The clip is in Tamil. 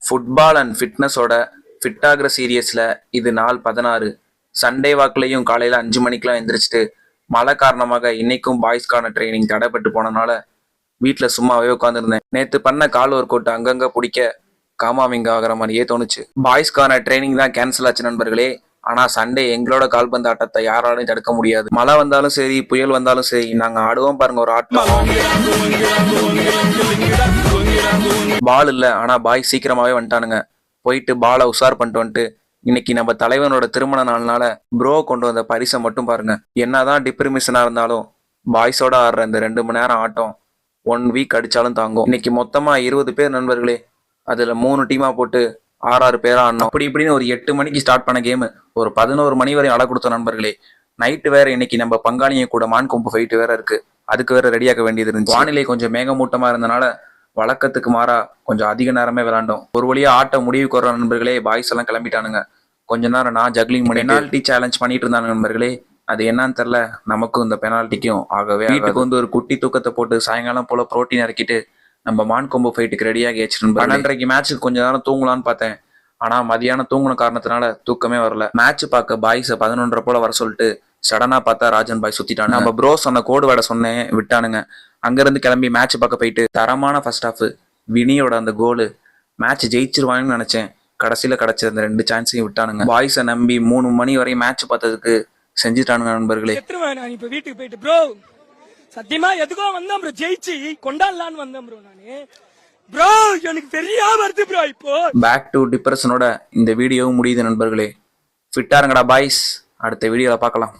ஃபுட்பால் அண்ட் ஃபிட்னஸோட ஃபிட் ஆகிற சீரியஸில் இது நாள் 16. சண்டே வாக்குலையும் காலையில் 5 மணிக்கெலாம் எந்திரிச்சிட்டு மழை காரணமாக இன்னைக்கும் பாய்ஸ்க்கான ட்ரைனிங் தடைப்பட்டு போனனால வீட்டில் சும்மாவே உட்காந்துருந்தேன். நேற்று பண்ண கால் ஒர்க் அவுட் அங்கங்கே பிடிக்க காமாவிங்க ஆகிற மாதிரியே தோணுச்சு. பாய்ஸ்க்கான ட்ரைனிங் தான் கேன்சல் ஆச்சு நண்பர்களே. ஆனால் சண்டே எங்களோட கால்பந்து ஆட்டத்தை யாராலையும் தடுக்க முடியாது. மழை வந்தாலும் சரி, புயல் வந்தாலும் சரி, நாங்கள் ஆடுவோம் பாருங்க ஒரு ஆட்டம். பால் இல்லை, ஆனால் பாய் சீக்கிரமாகவே வந்துட்டானுங்க. போயிட்டு பாலை உஷார் பண்ணிட்டு வந்துட்டு இன்னைக்கு நம்ம தலைவனோட திருமண நாள்னால ப்ரோ கொண்டு வந்த பரிசை மட்டும் பாருங்க. என்னதான் டிப்ரிமிஷனாக இருந்தாலும் பாய்ஸோட ஆடுற இந்த 2 மணி நேரம் ஆட்டம் 1 வீக் அடிச்சாலும் தாங்கும். இன்னைக்கு மொத்தமா 20 பேர் நண்பர்களே. அதுல 3 டீமா போட்டு 6 பேரா ஆடணும். அப்படி இப்படின்னு ஒரு 8 மணிக்கு ஸ்டார்ட் பண்ண கேமு ஒரு 11 மணி வரை ஆட கொடுத்த நண்பர்களே. நைட்டு வேற இன்னைக்கு நம்ம பங்காளியை கூட மான் கொம்பு ஃபைட்டு வேற இருக்கு. அதுக்கு வேற ரெடியாக வேண்டியது இருந்துச்சு. வானிலை கொஞ்சம் மேகமூட்டமா இருந்தனால வழக்கத்துக்கு மாறா கொஞ்சம் அதிக நேரமே விளாண்டோம். ஒரு வழியா ஆட்ட முடிவுக்கு வர நண்பர்களே. பாய்ஸ் எல்லாம் கிளம்பிட்டானுங்க. கொஞ்ச நேரம் நான் ஜக்லிங் பண்ணி பெனால்டி சேலஞ்ச் பண்ணிட்டு இருந்தாங்க நண்பர்களே. அது என்னன்னு தெரியல, நமக்கும் இந்த பெனால்ட்டிக்கும் ஆகவே வீட்டுக்கு வந்து ஒரு குட்டி தூக்கத்தை போட்டு சாயங்காலம் போல புரோட்டீன் இறக்கிட்டு நம்ம மான் கொம்பு ஃபைட்டுக்கு ரெடியாகி வச்சு 12:30 மேட்சுக்கு கொஞ்ச நேரம் தூங்கலான்னு பார்த்தேன். ஆனா மதியானம் தூங்கின காரணத்தினால தூக்கமே வரல. மேட்ச் பார்க்க பாய்ஸை 11:30 போல வர சொல்லிட்டு சடனா பார்த்தா ராஜன் பாய் சுத்திட்டானு. நம்ம ப்ரோ சொன்ன கோடு வேட சொன்னேன், விட்டானுங்க. அங்கிருந்து கிளம்பி மேட்ச் பார்க்க போயிட்டு தரமான ஃபர்ஸ்ட் ஹாஃப் வினியோட அந்த கோலு மேட்ச் ஜெயிச்சிருவாங்கன்னு நினைச்சேன். கடைசியில கிடைச்ச அந்த 2 சான்ஸையும் விட்டானுங்க. பாய்ஸை நம்பி 3 மணி வரையும் மேட்ச் பார்த்ததுக்கு செஞ்சுட்டானுங்க நண்பர்களே. இப்ப வீட்டுக்கு போயிட்டு ப்ரோ சத்தியமா எதுக்கோ வந்தேன் ப்ரோ, ஜெயிச்சு கொண்டாடலான்னு வந்தேன் ப்ரோ. நானு ப்ரோ எனக்கு பெரிய வருது ப்ரோ. இப்போ பேக் டு டிப்ரெஷனோட இந்த வீடியோவும் முடியுது நண்பர்களே. ஃபிட்டா இருங்கடா பாய்ஸ். அடுத்த வீடியோல பார்க்கலாம்.